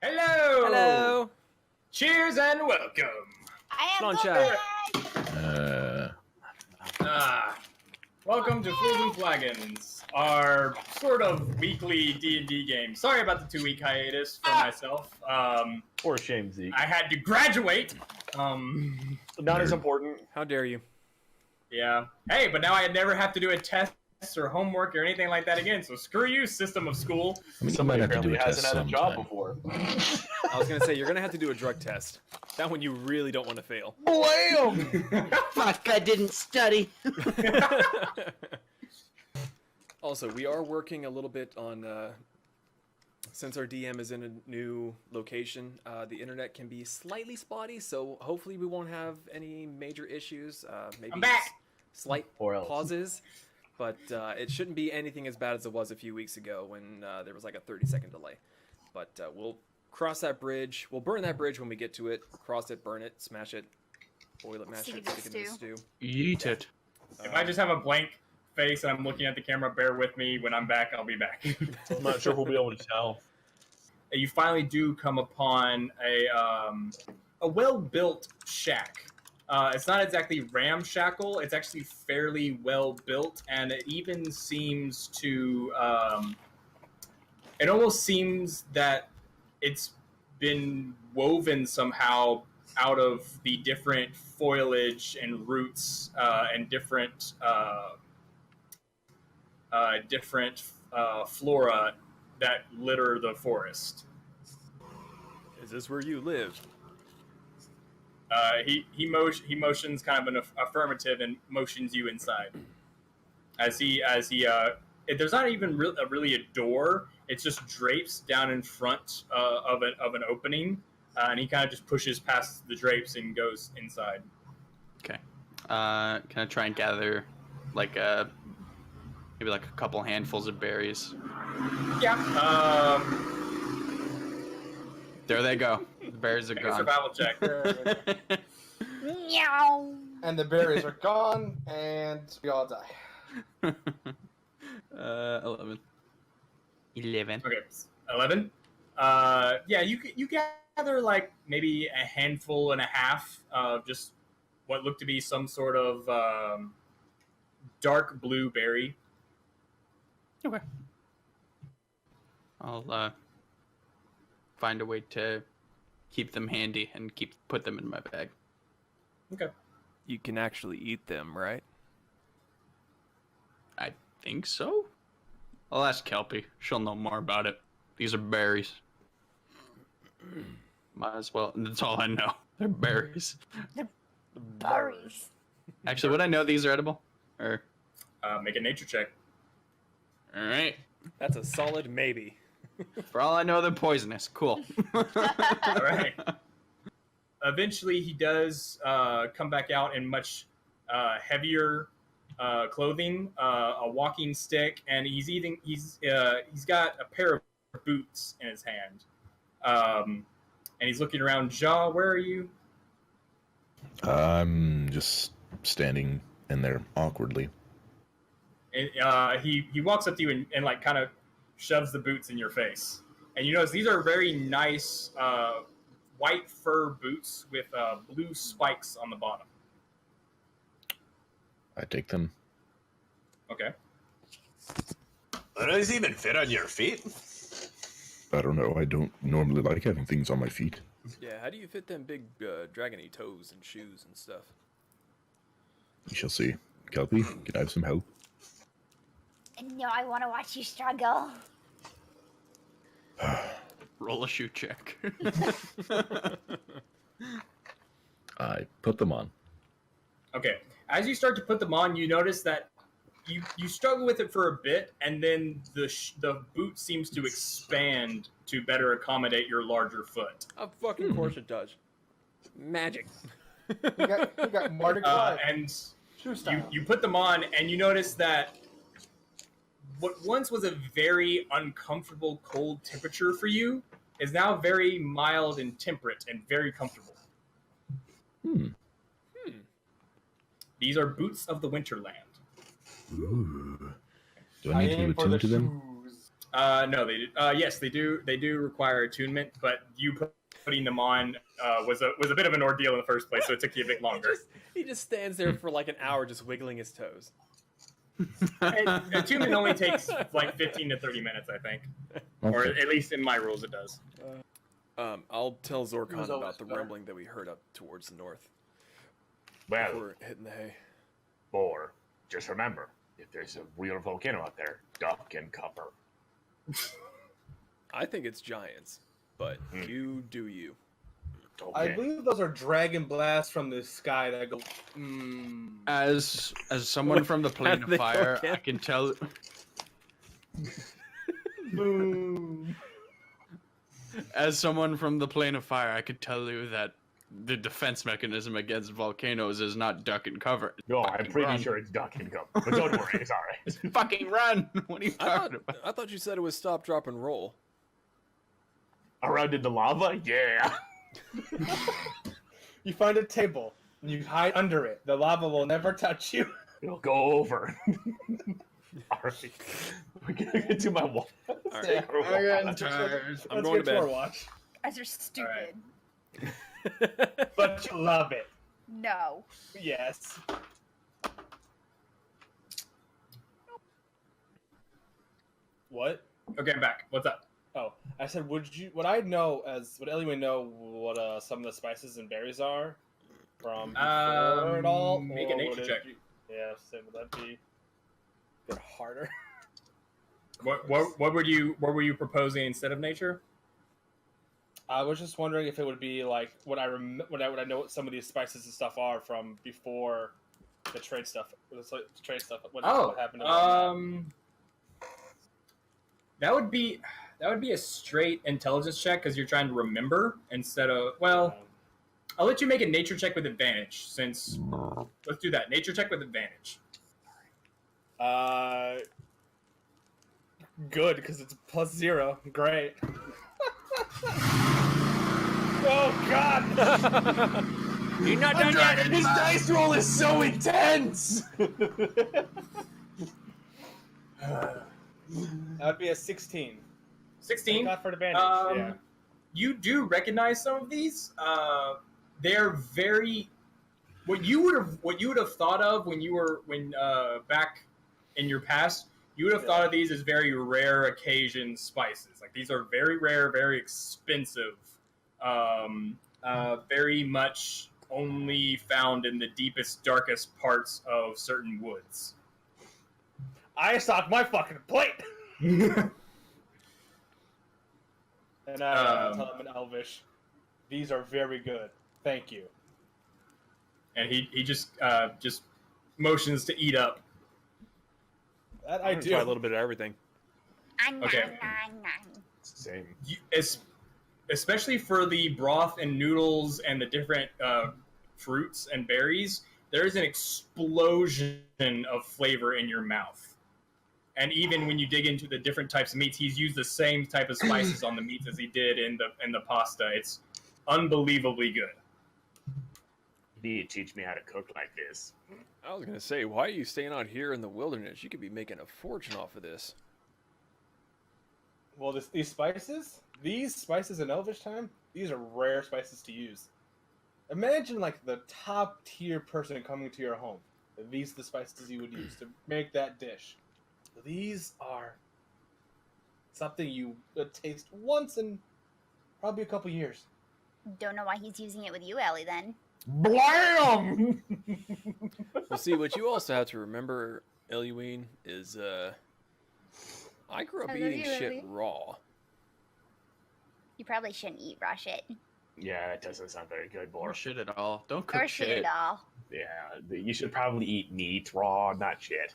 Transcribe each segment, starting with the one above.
Hello! Hello! Cheers and welcome! I Come on, am chat. Welcome to Fools and Flagons, our sort of weekly D&D game. Sorry about the 2-week hiatus for myself. For shame, Zeke. I had to graduate. Not as important. How dare you? Yeah. Hey, but now I never have to do a test or homework or anything like that again, so screw you, system of school. I mean, Somebody you might have to do apparently a test hasn't had a job sometime. before. I was gonna say, you're gonna have to do a drug test. That one you really don't want to fail. Blam! Fuck, I didn't study. Also, we are working a little bit on, since our DM is in a new location, the internet can be slightly spotty, so hopefully we won't have any major issues. Maybe I'm back! Slight Or else. pauses, but it shouldn't be anything as bad as it was a few weeks ago when there was like a 30-second delay. But we'll cross that bridge. We'll burn that bridge when we get to it. Cross it, burn it, smash it, boil it, mash Stick it, it in stick it in the stew. Eat it. If I just have a blank face and I'm looking at the camera, bear with me. When I'm back, I'll be back. I'm not sure we'll be able to tell. You finally do come upon a well-built shack. It's not exactly ramshackle. It's actually fairly well-built, and it even seems to... it almost seems that it's been woven somehow out of the different foliage and roots and different flora that litter the forest. Is this where you live? He motions kind of an affirmative and motions you inside. As he there's not even really a door. It's just drapes down in front of an opening, and he kind of just pushes past the drapes and goes inside. Okay. Can I try and gather maybe a couple handfuls of berries? Yeah. There they go. The berries are Make a gone. survival check. Meow. And the berries are gone, and we all die. 11. 11. Okay, 11. Yeah, you gather like maybe a handful and a half of just what looked to be some sort of dark blue berry. Okay. I'll find a way to keep them handy and put them in my bag. Okay. You can actually eat them, right? I think so. I'll ask Kelpie. She'll know more about it. These are berries. Might as well. That's all I know. They're berries. Berries. Actually, would I know these are edible? Or Make a nature check. all right. That's a solid maybe. For all I know, they're poisonous. Cool. All right. Eventually, he does come back out in much heavier clothing, a walking stick, and he's got a pair of boots in his hand, and he's looking around. Ja, where are you? I'm just standing in there awkwardly. And, he walks up to you and like kind of shoves the boots in your face, and you notice these are very nice white fur boots with blue spikes on the bottom. I take them. Okay. Do these even fit on your feet? I don't know. I don't normally like having things on my feet. Yeah, how do you fit them big dragony toes and shoes and stuff? We shall see. Kelpie, can I have some help? No, I want to watch you struggle. Roll a shoe check. I put them on. Okay. As you start to put them on, you notice that you struggle with it for a bit, and then the boot seems to expand to better accommodate your larger foot. Of fucking course it does. Magic. We got Mardi Gras. And Shoe style. you put them on, and you notice that what once was a very uncomfortable cold temperature for you is now very mild and temperate and very comfortable. These are boots of the Winterland. Ooh. Do I need to aim for the attune to them? shoes. No, they do. Yes, they do. They do require attunement, but putting them on was a bit of an ordeal in the first place, so it took you a bit longer. He just stands there for like an hour just wiggling his toes. Attunement only takes like 15 to 30 minutes, I think, or Okay. at least in my rules it does. I'll tell Zorkon always about the better. rumbling that we heard up towards the north Well, before hitting the hay. or just remember, if there's a real volcano out there, duck and cover. I think it's giants, but you do you. Okay. I believe those are dragon blasts from the sky that go. As someone from the plane How of they fire, go I can tell. Boom. As someone from the plane of fire, I could tell you that the defense mechanism against volcanoes is not duck and cover. It's No, I'm fucking pretty run. sure it's duck and cover. But don't worry, it's alright. Fucking run! What are you talking about? I thought you said it was stop, drop, and roll. Around in the lava? Yeah. You find a table and you hide under it. The lava will never touch you. It'll go over. Alright. We're gonna get to my wall. All right. Yeah. I'm Let's tired. I'm get going to our bed. watch. Guys are stupid. But you love it. No. Yes. What? Okay, I'm back. What's up? Oh, I said, would Ellie know what some of the spices and berries are from before at all? Make a Or nature would it check. be- Yeah, so would that be a bit harder? What were you proposing instead of nature? I was just wondering if it would be like would I know what some of these spices and stuff are from before the trade stuff. What happened? That would be a straight intelligence check because you're trying to remember instead of I'll let you make a nature check with advantage since let's do that. Nature check with advantage. Good because it's +0. Great. Oh God! You're not done yet. His dice roll is so intense! That'd be a 16. 16. Not for advantage. Yeah. You do recognize some of these. They're very what you would have thought of when back in your past. You would have thought of these as very rare occasion spices. Like these are very rare, very expensive, very much only found in the deepest, darkest parts of certain woods. I stocked my fucking plate. And I tell him in Elvish, these are very good. Thank you. And he just motions to eat up. That I I try a do. little bit of everything. Okay. Same. Especially for the broth and noodles and the different fruits and berries, there is an explosion of flavor in your mouth. And even when you dig into the different types of meats, he's used the same type of spices on the meats as he did in the pasta. It's unbelievably good. You need to teach me how to cook like this. I was gonna say, why are you staying out here in the wilderness? You could be making a fortune off of this. Well, these spices in Elvish time, these are rare spices to use. Imagine like the top tier person coming to your home. These are the spices you would use to make that dish. These are something you would taste once in probably a couple years. Don't know why he's using it with you, Ellie, then. Blam! Well, see, what you also have to remember, Eluine, is I grew up I love eating you, shit Ellie. raw. You probably shouldn't eat raw shit. Yeah, that doesn't sound very good, Or Bor. shit at all. Don't Or cook shit shit. at all. Yeah, you should probably eat meat raw, not shit.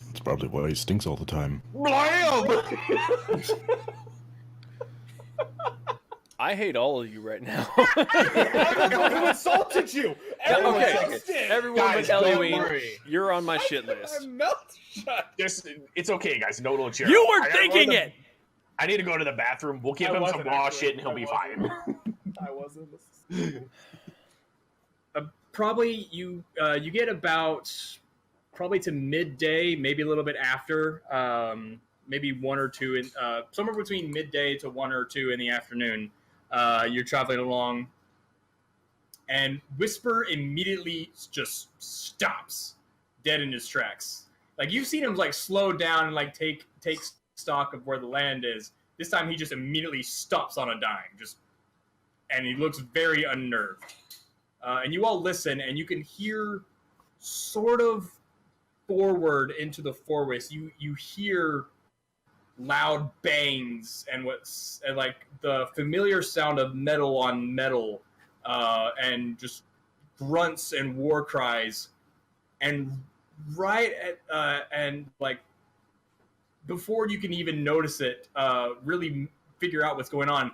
That's probably why he stinks all the time. Blam! I hate all of you right now. I'm the one who insulted you. Everyone Okay. else did. Everyone Guys, but don't Eluine, worry. you're on my shit list. My mouth shut. It's okay, guys. No little cheer. You were I gotta thinking go to the- it! I need to go to the bathroom. We'll give I him some wasn't, raw actually. shit and he'll I be wasn't. fine. I wasn't. Probably you get about probably to midday, maybe a little bit after. maybe 1 or 2 in somewhere between midday to 1 or 2 in the afternoon. You're traveling along, and Whisper immediately just stops dead in his tracks. Like, you've seen him like slow down and like take stock of where the land is. This time he just immediately stops on a dime, and he looks very unnerved. And you all listen, and you can hear sort of forward into the forest. You hear loud bangs and like the familiar sound of metal on metal, and just grunts and war cries. And right at and like before you can even notice it, really figure out what's going on,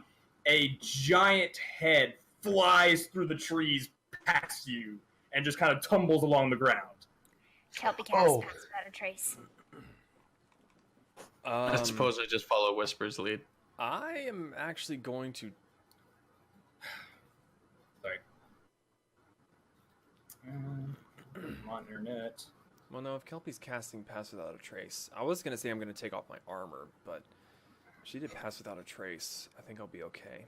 a giant head flies through the trees past you and just kind of tumbles along the ground. Kelpie cast Oh. pass without a trace. I suppose I just follow Whisper's lead. I am actually going to. Sorry. Come on, internet. Well, no, if Kelpie's casting Pass Without a Trace, I was going to say I'm going to take off my armor, but if she did Pass Without a Trace, I think I'll be okay.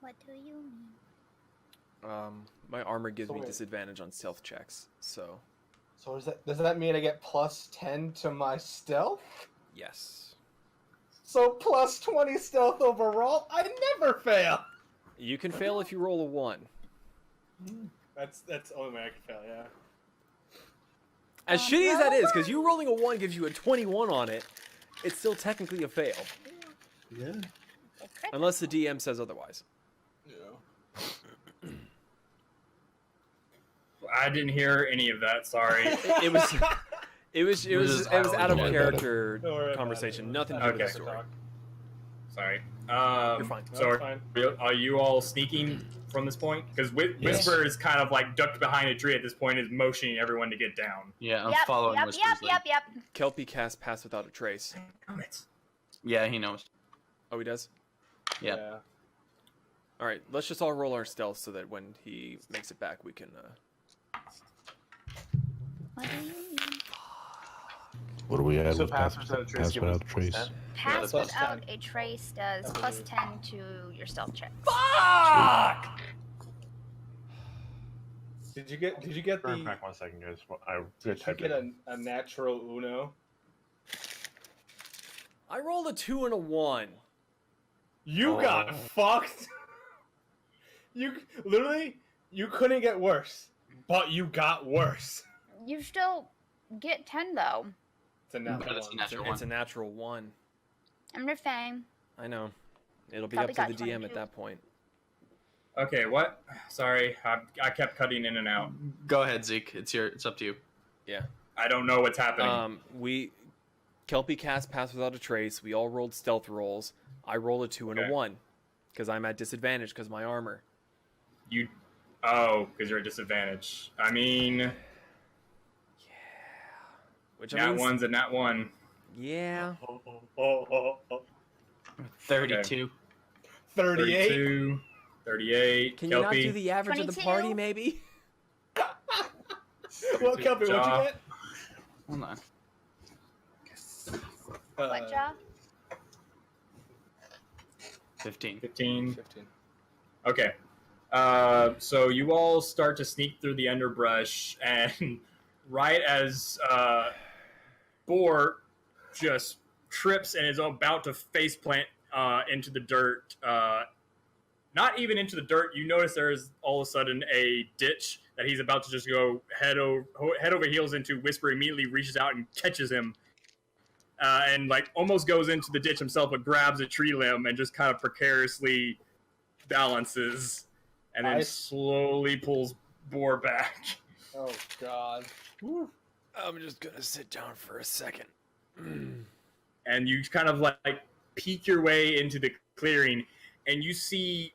What do you mean? My armor gives So me wait. disadvantage on stealth checks, so So does that mean I get plus 10 to my stealth? yes. So plus 20 stealth overall? I never fail! You can fail if you roll a 1. That's the only way I can fail, yeah. As shitty as that is, because you rolling a 1 gives you a 21 on it, it's still technically a fail. Yeah. It's crit. Unless the DM says otherwise. Yeah. I didn't hear any of that. Sorry. It was out of Don't worry about character Don't worry about conversation. it. Nothing to do with the Okay. story. Sorry. You're fine. No, So it's fine. are you all sneaking from this point? Because Whisper is kind of like ducked behind a tree at this point, is motioning everyone to get down. Yeah, I'm Yep, following yep, Whisper's yep, lead. yep, yep. Kelpie casts Pass Without a Trace. Damn it. Yeah, he knows. Oh, he does? Yeah. Alright, let's just all roll our stealth so that when he makes it back, we can. What do you mean? What do we add So with pass without a trace. pass give without us a trace? 10. Pass plus without 10. a trace does plus 10 to your stealth check. Did you get Burn the back 1 second, guys. did you get a natural Uno? I rolled a 2 and a 1. You Oh. got fucked. You literally you couldn't get worse, but you got worse. You still get 10 though. It's a natural But it's a one. natural It's a one. natural 1. I'm just saying. I know. It'll be Probably up to got the DM at 22. that point. Okay, what? Sorry, I kept cutting in and out. Go ahead, Zeke. It's up to you. I don't know what's happening. Kelpie cast Pass Without a Trace. We all rolled stealth rolls. I rolled a 2 and a Okay. 1 because I'm at disadvantage because my armor. Because you're at disadvantage. I mean, Which nat means, one's a nat 1. yeah. 32. 38. 32, 38. Can you not Kelpie. do the average of the 22? party, maybe? Well, Kelpie, what'd you Jaw. get? Hold on. What job? 15. 15. 15. Okay. So you all start to sneak through the underbrush, and right as Boar just trips and is about to faceplant into the dirt, not even into the dirt, you notice there is all of a sudden a ditch that he's about to just go head over heels into. Whisper immediately reaches out and catches him, and like almost goes into the ditch himself, but grabs a tree limb and just kind of precariously balances, and then Nice. slowly pulls Boar back. Oh God. Woo. I'm just gonna sit down for a second. And you kind of like peek your way into the clearing, and you see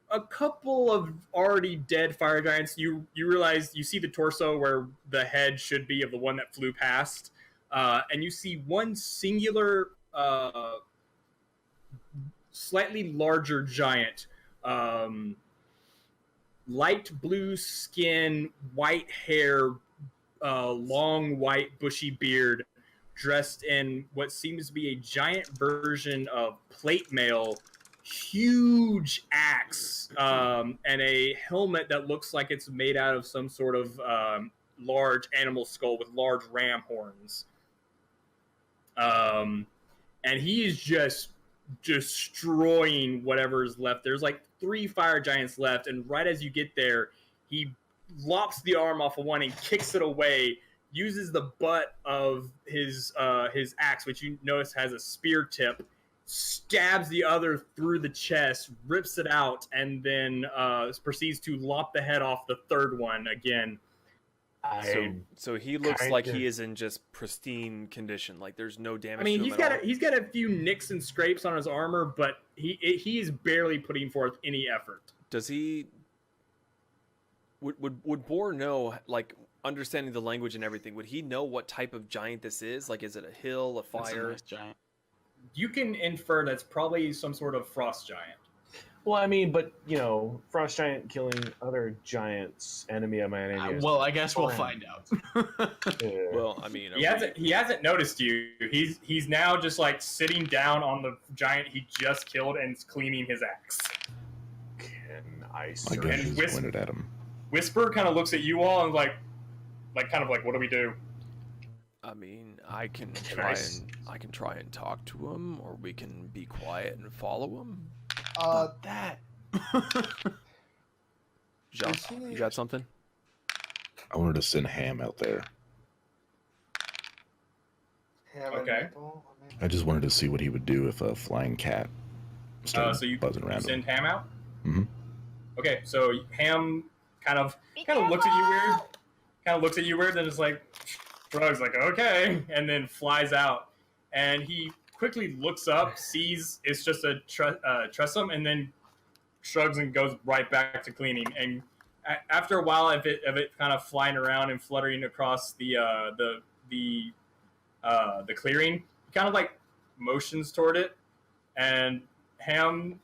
a couple of already dead fire giants. You realize you see the torso where the head should be of the one that flew past, and you see one singular, slightly larger giant, light blue skin, white hair, long white bushy beard, dressed in what seems to be a giant version of plate mail, huge axe, and a helmet that looks like it's made out of some sort of large animal skull with large ram horns. And he is just destroying whatever is left. There's like 3 fire giants left, and right as you get there, he lops the arm off of one and kicks it away, uses the butt of his axe, which you notice has a spear tip, stabs the other through the chest, rips it out, and then proceeds to lop the head off the third one again. So he looks like he is in just pristine condition. Like there's no damage. I mean, to he's him at all. he's got a few nicks and scrapes on his armor, but he is barely putting forth any effort. Does he? Would Boar know, like understanding the language and everything? Would he know what type of giant this is? Like, is it a hill, a That's a fire? nice giant. You can infer that's probably some sort of frost giant. Well, I mean, but you know, frost giant killing other giants, enemy of my enemy. is Well, I guess we'll fine. find out. Well, I mean, He hasn't noticed you. He's now just like sitting down on the giant he just killed and cleaning his axe. Can I My search? gun And is Wisp- pointed at him. Whisper kind of looks at you all and like kind of like, what do we do? I mean, I can I try and talk to him, or we can be quiet and follow him. That. John, you got something? I wanted to send Ham out there. Okay. I just wanted to see what he would do if a flying cat started So you buzzing around him. send Ham out? Mhm. Okay, so Ham kind of Be looks at you weird. careful! Kind of looks at you weird, then just like shrugs like, okay, and then flies out. And he quickly looks up, sees it's just a tressum, and then shrugs and goes right back to cleaning. And after a while of it kind of flying around and fluttering across the clearing, he kind of like motions toward it, and Ham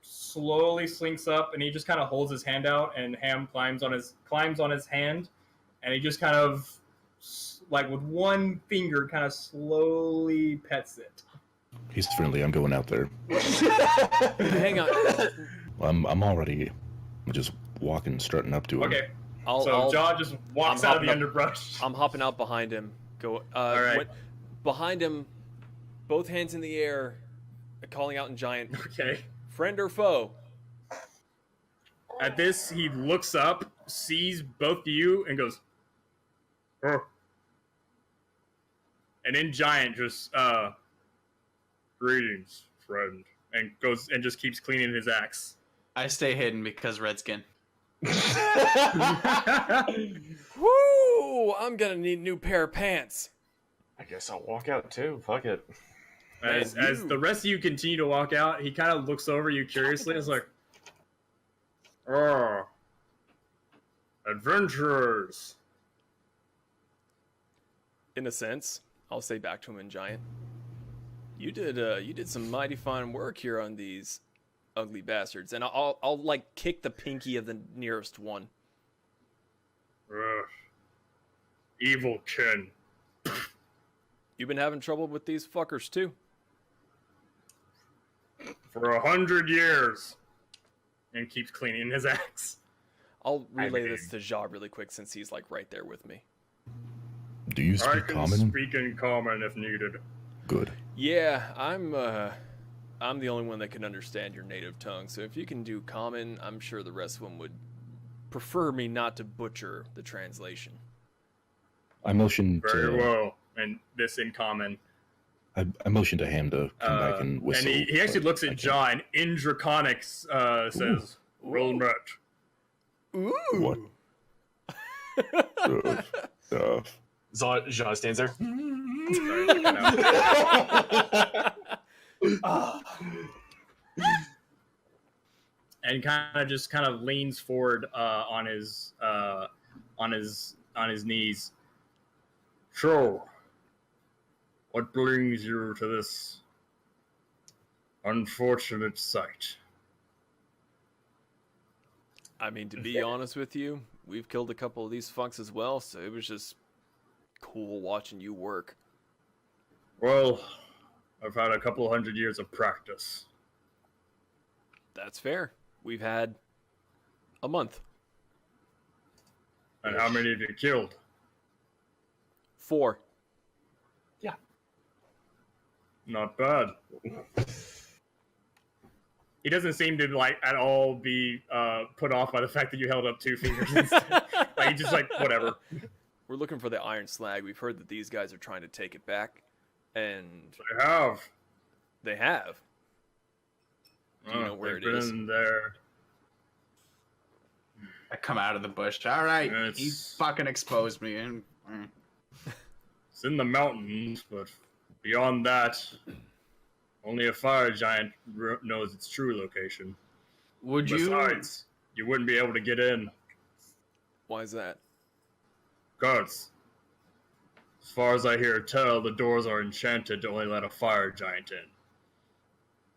slowly slinks up, and he just kind of holds his hand out, and Ham climbs on his hand, and he just kind of like with one finger kind of slowly pets it. He's friendly. I'm going out there. Hang on. I'm already just walking, strutting up to him. Okay, I'll, so I'll Jaw just walks I'm out of the hopping underbrush. I'm hopping out behind him. Go. All right. Behind him, both hands in the air, calling out in giant. Okay. Friend or foe? At this, he looks up, sees both of you, and goes, "Oh." And in giant, just greetings, friend, and goes and just keeps cleaning his axe. I stay hidden because Redskin. Woo! I'm gonna need a new pair of pants. I guess I'll walk out too. Fuck it. As the rest of you continue to walk out, he kind of looks over you curiously. It's like, "Oh, adventurers." In a sense, I'll say back to him in giant. You did some mighty fine work here on these ugly bastards, and I'll like kick the pinky of the nearest one. Ugh. Evil kin. You've been having trouble with these fuckers too. For 100 years. And keeps cleaning his axe. I'll relay this to Ja really quick since he's like right there with me. Do you I speak can common? speak in common if needed. Good. Yeah, I'm the only one that can understand your native tongue, so if you can do common, I'm sure the rest of them would prefer me not to butcher the translation. I motioned Very to well. And this in common. I motioned to Ham to come back and whistle. And he actually but looks I at can't. Jaw and in Draconics says, "Roll Ooh. match." Ooh! What? Jean stands there. Sorry, like, I know. And kind of leans forward on his knees. So, what brings you to this unfortunate sight? I mean, to be honest with you, we've killed a couple of these fucks as well, so it was just cool watching you work. Well, I've had a couple hundred years of practice. That's fair. We've had a month. And how many have you killed? 4. Not bad. He doesn't seem to at all be put off by the fact that you held up 2 fingers instead. He just whatever. We're looking for the iron slag. We've heard that these guys are trying to take it back, and They have. they have. Do you know where it is? Been there. I come out of the bush. All right, It's- he fucking exposed me. And It's in the mountains, but beyond that, only a fire giant knows its true location. would you? Besides, you wouldn't be able to get in. Why is that? Guards. As far as I hear tell, the doors are enchanted to only let a fire giant in.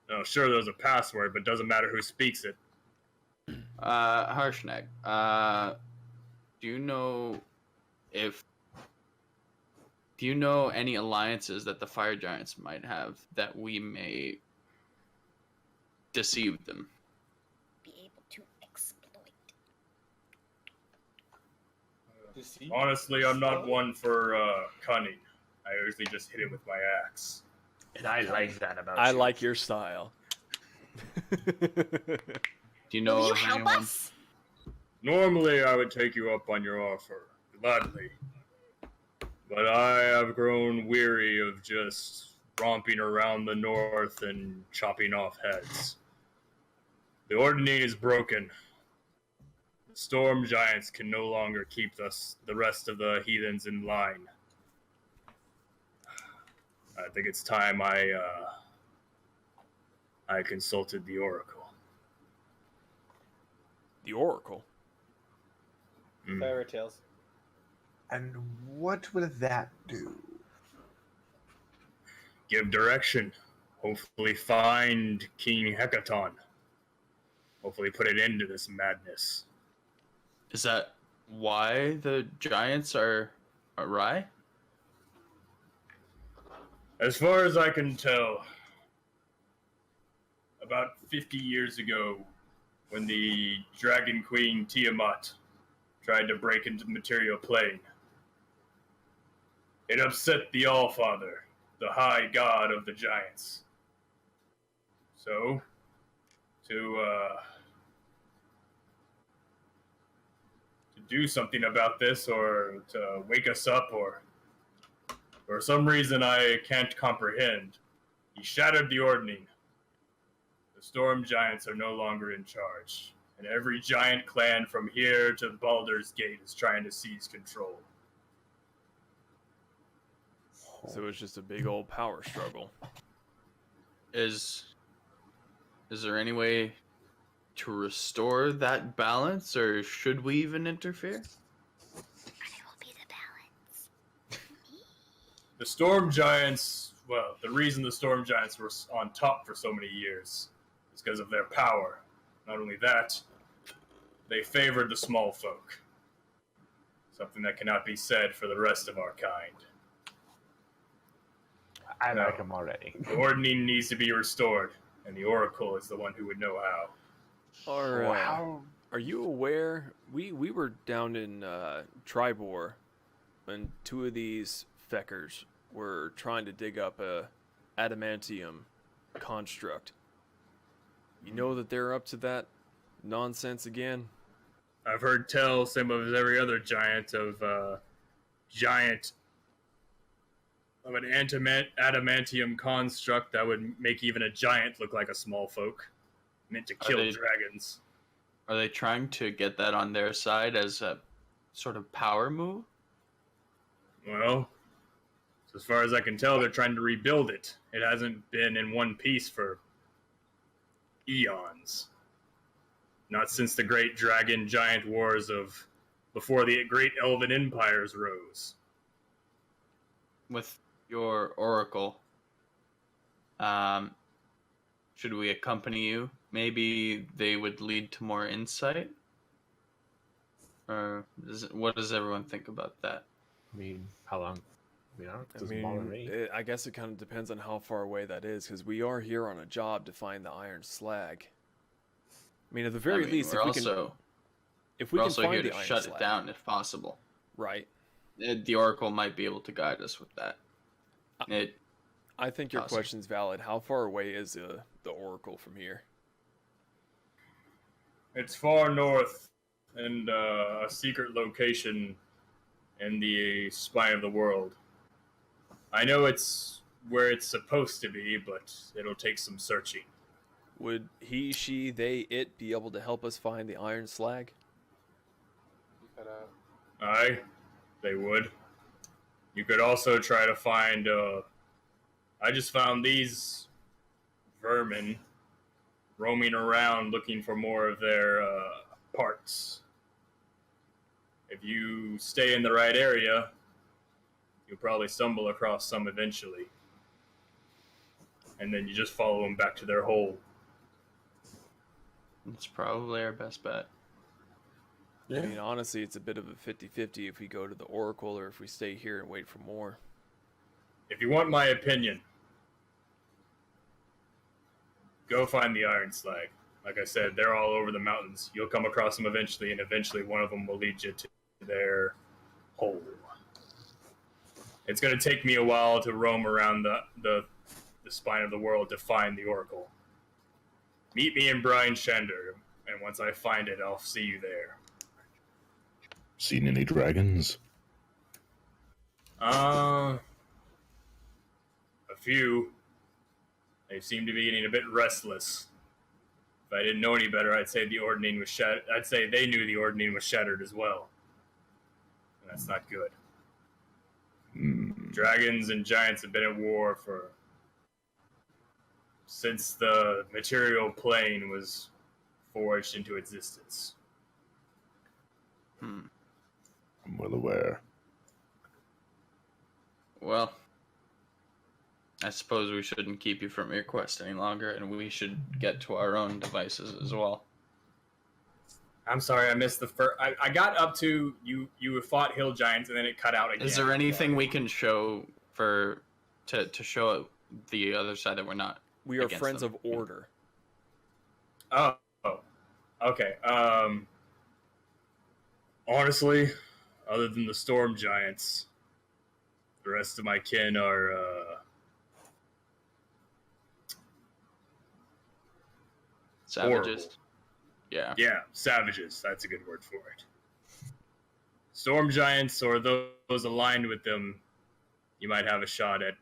Now, sure, there's a password, but doesn't matter who speaks it. Harshnag, do you know any alliances that the fire giants might have that we may deceive them? Be able to exploit. Honestly, I'm not one for cunning. I usually just hit it with my axe. And I like that about you. I like your style. Do you know Will you of help anyone? us? Normally, I would take you up on your offer, gladly. But I have grown weary of just romping around the north and chopping off heads. The ordning is broken. The storm giants can no longer keep the rest of the heathens in line. I think it's time I consulted the Oracle. The Oracle. Fairy tales. And what will that do? Give direction. Hopefully find King Hecaton. Hopefully put an end to this madness. Is that why the giants are awry? As far as I can tell, about 50 years ago, when the Dragon Queen Tiamat tried to break into the material plane, it upset the Allfather, the high god of the giants. So, to do something about this, or to wake us up, or for some reason I can't comprehend, he shattered the ordning. The storm giants are no longer in charge, and every giant clan from here to Baldur's Gate is trying to seize control. So it's just a big old power struggle. Is there any way to restore that balance, or should we even interfere? And it will be the balance. The storm giants, well, the reason the storm giants were on top for so many years is because of their power. Not only that, they favored the small folk. Something that cannot be said for the rest of our kind. I No. like him already. The ordning needs to be restored, and the Oracle is the one who would know how. Are you aware? We were down in Tribor, and 2 of these feckers were trying to dig up a adamantium construct. You know that they're up to that nonsense again? I've heard tell some of every other giant of an adamantium construct that would make even a giant look like a small folk, meant to kill they- dragons. Are they trying to get that on their side as a sort of power move? Well, as far as I can tell, they're trying to rebuild it. It hasn't been in one piece for eons. Not since the great dragon giant wars of before the great elven empires rose. With your oracle, should we accompany you? Maybe they would lead to more insight? Or what does everyone think about that? I mean, how long? I mean, I don't. I Doesn't bother mean, me. I guess it kind of depends on how far away that is, because we are here on a job to find the iron slag. I mean, at the very least, we're if also we we're can also find here the to iron shut slag, it down if possible. right? The Oracle might be able to guide us with that. It I think your Awesome. question's valid. How far away is the Oracle from here? It's far north and a secret location in the spine of the world. I know it's where it's supposed to be, but it'll take some searching. Would he, she, they, it be able to help us find the iron slag? Aye, they would. You could also try to find, I just found these vermin roaming around looking for more of their parts. If you stay in the right area, you'll probably stumble across some eventually. And then you just follow them back to their hole. It's probably our best bet. I mean, honestly, it's a bit of a 50-50 if we go to the Oracle or if we stay here and wait for more. If you want my opinion, go find the iron slag. Like I said, they're all over the mountains. You'll come across them eventually, and eventually one of them will lead you to their hole. It's going to take me a while to roam around the spine of the world to find the Oracle. Meet me in Brine Shander, and once I find it, I'll see you there. Seen any dragons? A few. They seem to be getting a bit restless. If I didn't know any better, I'd say the Ordning was shattered. I'd say they knew the Ordning was shattered as well. And that's not good. Dragons and giants have been at war since the material plane was forged into existence. I'm well aware. Well, I suppose we shouldn't keep you from your quest any longer, and we should get to our own devices as well. I'm sorry, I missed the first. I got up to you fought hill giants, and then it cut out again. Is there anything we can show to show the other side that we're not? We are against friends them? of order. Oh, okay. Honestly, other than the storm giants, the rest of my kin are Savages. horrible. Yeah. Savages. That's a good word for it. Storm giants or those aligned with them, you might have a shot at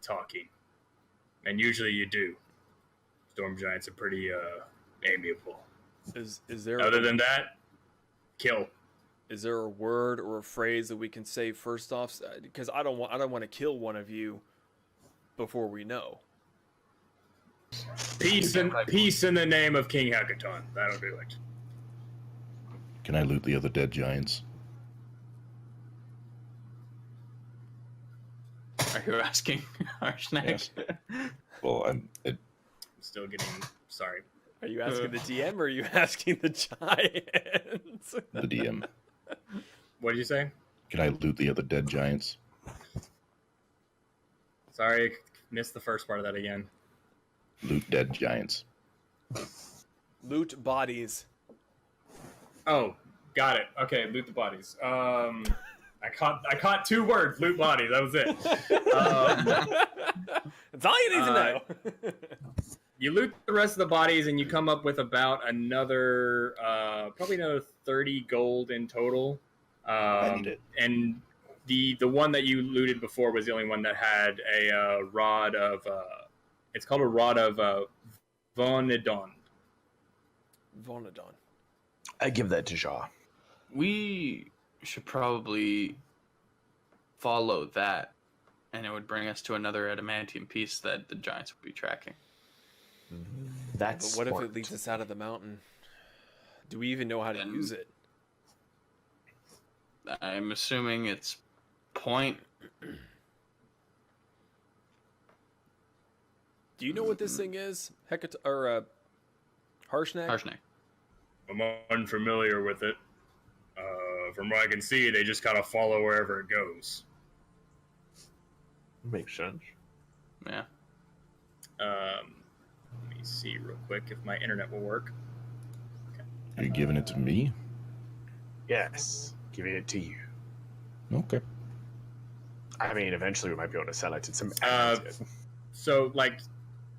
talking, and usually you do. Storm giants are pretty amiable. Is there Other than that, kill. Is there a word or a phrase that we can say first off? Because I don't want to kill one of you before we know. Peace in the name of King Hekaton. That'll do it. Can I loot the other dead giants? Are you asking Harshnag? Yes. Well, I'm still getting sorry. Are you asking the DM or are you asking the giants? the DM. What did you say? Can I loot the other dead giants? Sorry, missed the first part of that again. Loot dead giants. Loot bodies. Oh, got it. Okay, loot the bodies. I caught two words. Loot bodies. That was it. That's all you need to know. You loot the rest of the bodies, and you come up with about another, probably another 30 gold in total. I need it. And the one that you looted before was the only one that had a rod of. It's called a rod of Vonedon. Vonedon. I give that to Shaw. We should probably follow that, and it would bring us to another adamantium piece that the giants would be tracking. That's But what if smart. it leads us out of the mountain? Do we even know how to Then- use it? I'm assuming it's point. Do you know what this thing is? Harshnag? Harshnag. I'm unfamiliar with it. From what I can see, they just kind of follow wherever it goes. Makes sense. Yeah. Let me see real quick if my internet will work. Are you giving it to me? Yes, giving it to you. Okay. I mean, eventually we might be able to sell it to some. So, like,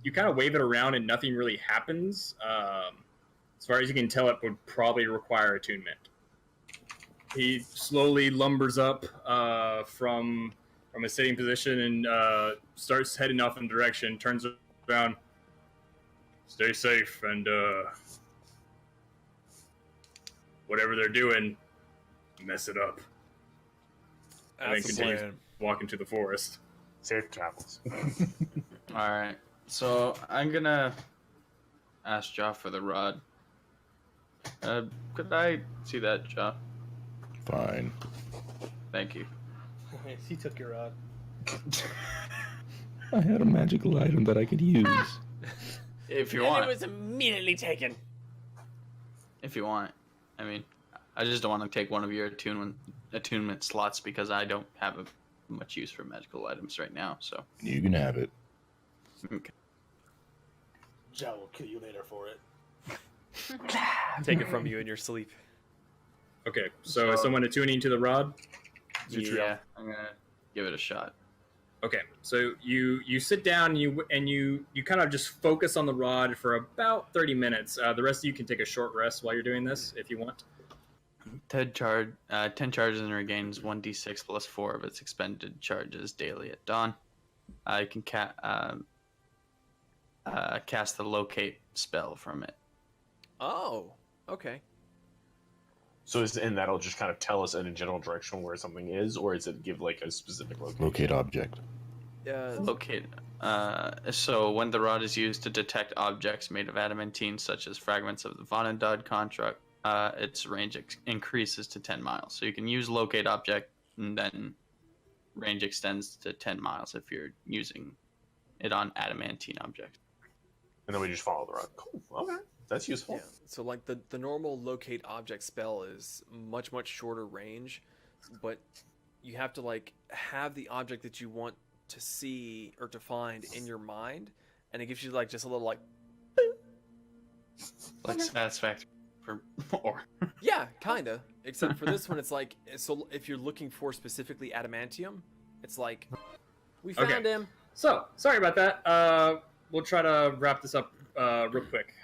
you kind of wave it around and nothing really happens. As far as you can tell, it would probably require attunement. He slowly lumbers up from a sitting position and starts heading off in the direction, turns around. Stay safe, and whatever they're doing, mess it up. And then That's the continues plan. walking to the forest. Safe travels. All right. So I'm gonna ask Ja for the rod. Could I see that, Ja? Fine. Thank you. He took your rod. I had a magical item that I could use. If you And want. it was immediately taken. If you want. I mean, I just don't want to take one of your attunement slots because I don't have much use for magical items right now. So. You can have it. Okay. Joe will kill you later for it. Take it from you in your sleep. Okay, so is someone attuning to the rod? Yeah, I'm gonna give it a shot. Okay, so you sit down and you kind of just focus on the rod for about 30 minutes. The rest of you can take a short rest while you're doing this if you want. 10 charges and regains 1d6 plus 4 of its expended charges daily at dawn. You can cast the locate spell from it. Oh, okay. So and that'll just kind of tell us in a general direction where something is, or is it give like a specific location? Locate object. Locate. So when the rod is used to detect objects made of adamantine, such as fragments of the Vonendad construct, its range increases to 10 miles. So you can use locate object, and then range extends to 10 miles if you're using it on adamantine objects. And then we just follow the rod. Cool. Okay, that's useful. Yeah. So like the normal locate object spell is much shorter range, but you have to like have the object that you want to see or to find in your mind, and it gives you like just a little like satisfactory for more. yeah, kinda. Except for this one, it's like so if you're looking for specifically adamantium, it's like we found him. So sorry about that. We'll try to wrap this up real quick.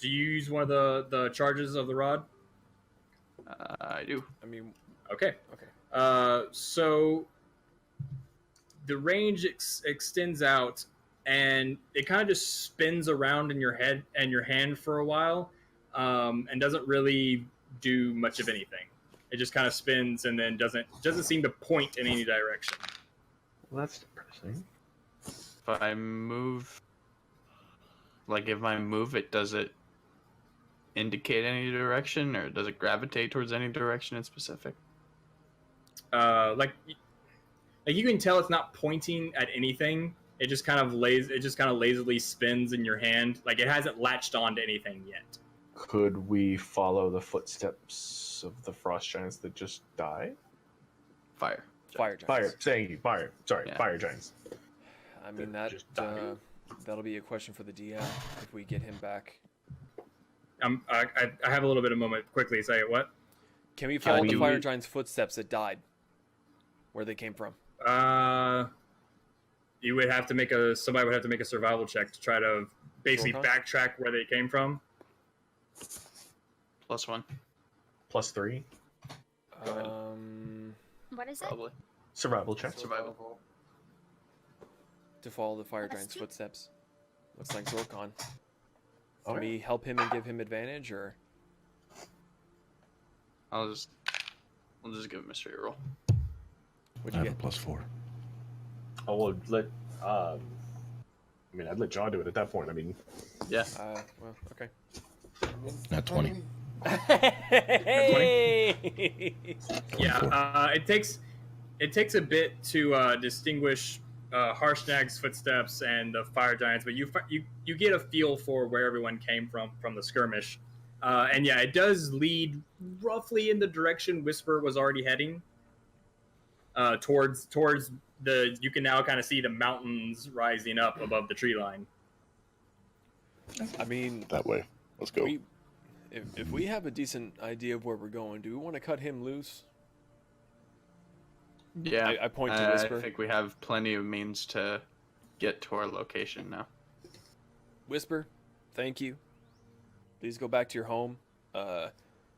Do you use one of the charges of the rod? I do. I mean, Okay. okay. So the range extends out, and it kind of just spins around in your head and your hand for a while, and doesn't really do much of anything. It just kind of spins and then doesn't seem to point in any direction. Well, that's depressing. If I move, like if I move it, does it indicate any direction, or does it gravitate towards any direction in specific? Like you can tell it's not pointing at anything. It just kind of lazily spins in your hand. Like it hasn't latched onto anything yet. Could we follow the footsteps of the frost giants that just died? Fire. Fire giants. Fire. Saying fire. Sorry, Yeah. fire giants. I mean Just died. that'll be a question for the DM if we get him back. I have a little bit of moment. Quickly, say what? Can we follow the do fire we- giants' footsteps that died? Where they came from? You would have to somebody would have to make a survival check to try to basically Roll backtrack where they came from. +1, +3. What is it? probably. Survival check. Survival. To follow the fire Plus giants' 2. footsteps. Looks like Zorkon. Can Okay. we help him and give him advantage, or I'll just give him a straight roll. what'd I you have a get? +4. I would let. I mean, I'd let John do it at that point. I mean, Yeah. Well, okay. Not 20. Hey! Yeah, it takes a bit to distinguish Harshnag's footsteps and the fire giants, but you get a feel for where everyone came from the skirmish. And yeah, it does lead roughly in the direction Whisper was already heading. Towards the, you can now kind of see the mountains rising up above the tree line. I mean, That way. Let's go. if we have a decent idea of where we're going, do we want to cut him loose? Yeah, I point to Whisper. I think we have plenty of means to get to our location now. Whisper, thank you. Please go back to your home.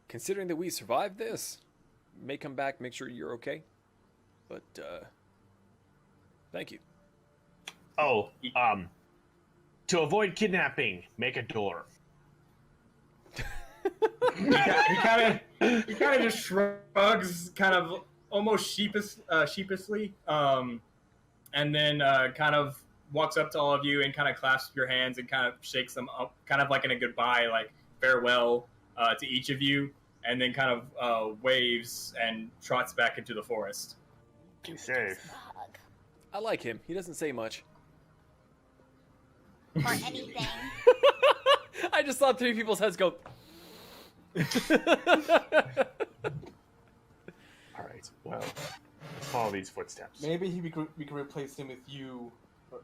Considering that we survived this, may come back, make sure you're okay. But thank you. Oh, to avoid kidnapping, make a door. He kind of just shrugs, kind of almost sheepishly, and then kind of walks up to all of you and kind of clasps your hands and kind of shakes them up, kind of like in a goodbye, like farewell to each of you, and then kind of waves and trots back into the forest. Be safe. Hug. I like him. He doesn't say much. Or anything. I just saw 3 people's heads go. All right. Well, let's follow these footsteps. Maybe we can replace him with you. Or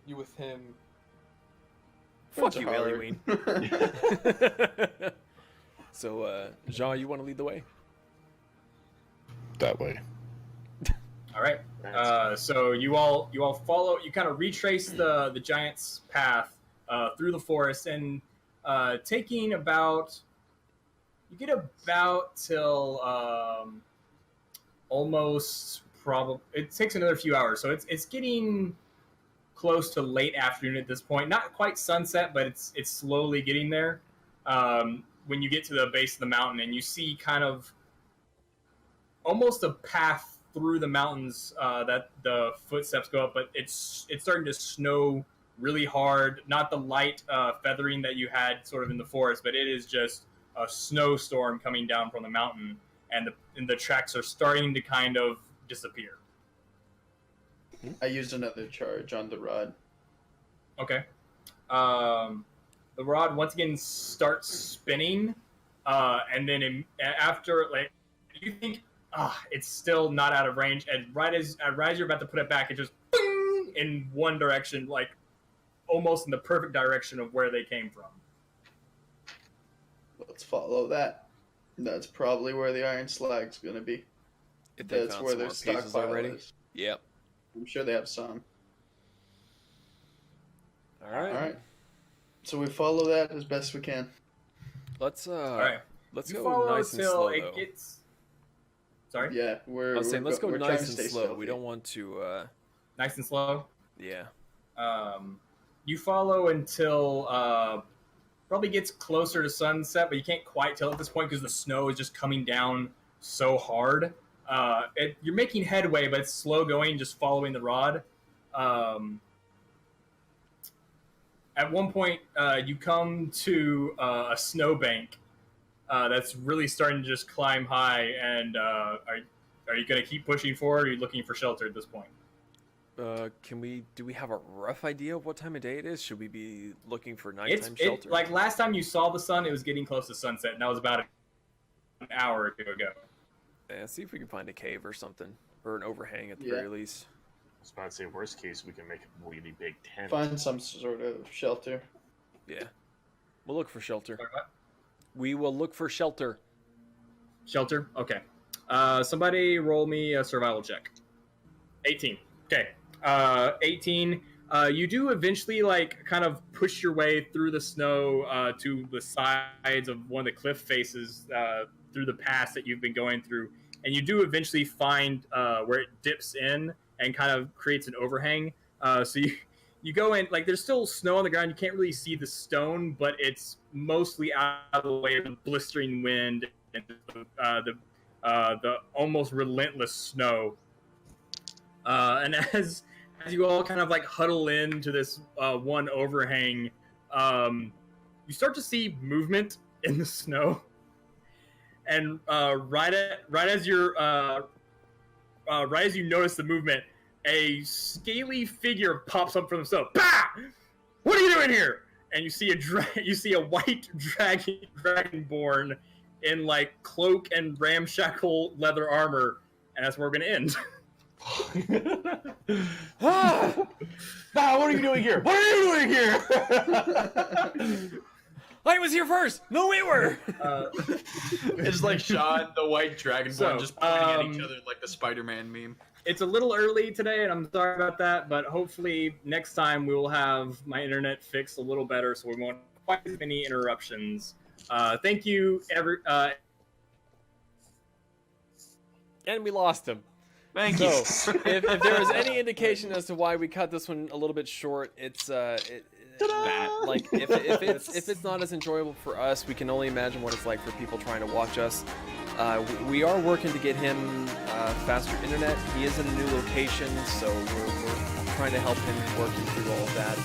you with him. Fuck Friends are you, hard. Eliween. So, Jean, you want to lead the way? That way. All right. So you all follow. You kind of retrace the giant's path through the forest, and taking about, you get about till almost probably, it takes another few hours. So it's getting close to late afternoon at this point. Not quite sunset, but it's slowly getting there. When you get to the base of the mountain, and you see kind of almost a path through the mountains that the footsteps go up, but it's starting to snow really hard. Not the light feathering that you had sort of in the forest, but it is just a snowstorm coming down from the mountain, and the tracks are starting to kind of disappear. I used another charge on the rod. Okay. The rod once again starts spinning, and then after, like, you think, it's still not out of range, and right as you're about to put it back, it just boing, in one direction, like almost in the perfect direction of where they came from. Let's follow that. That's probably where the iron slag's gonna be. If they That's found where some their more pieces stockpile already. is. Yep. I'm sure they have some. All right. All right. So we follow that as best we can. Let's All right. let's You go follow nice and till slow it though. gets. Sorry. Yeah, I was saying, let's go we're trying nice to and stay slow. stealthy. We don't want to. Nice and slow. Yeah. You follow until probably gets closer to sunset, but you can't quite tell at this point because the snow is just coming down so hard. You're making headway, but it's slow going, just following the rod. At one point, you come to a snowbank that's really starting to just climb high. And are you going to keep pushing forward, or are you looking for shelter at this point? Do we have a rough idea of what time of day it is? Should we be looking for nighttime shelter? Like last time you saw the sun, it was getting close to sunset, and that was about an hour or two ago. Yeah, see if we can find a cave or something, or an overhang at the Yeah. very least. I was about to say, worst case, we can make a really big tent. Find some sort of shelter. Yeah, we'll look for shelter. Sorry, what? We will look for shelter. Shelter? Okay. Somebody roll me a survival check. 18. Okay. 18. You do eventually, like, kind of push your way through the snow to the sides of one of the cliff faces through the pass that you've been going through. And you do eventually find where it dips in and kind of creates an overhang. So you go in, like, there's still snow on the ground. You can't really see the stone, but it's mostly out of the way of the blistering wind and the almost relentless snow. And as you all kind of like huddle into this one overhang, you start to see movement in the snow. And right as you notice the movement, a scaly figure pops up from the snow. Bah! What are you doing here? and you see a white dragonborn in like cloak and ramshackle leather armor, and that's where we're gonna end. What are you doing here? What are you doing here? I was here first. No, we were. It's like Sean, the white dragonborn, So, just pointing at each other like the Spider-Man meme. It's a little early today, and I'm sorry about that, but hopefully next time we will have my internet fixed a little better, so we won't have quite as many interruptions. Thank you, And we lost him. Thank So, you. if there was any indication as to why we cut this one a little bit short, it's that. Like, if it's not as enjoyable for us, we can only imagine what it's like for people trying to watch us. We are working to get him faster internet. He is in a new location, so we're trying to help him working through all of that.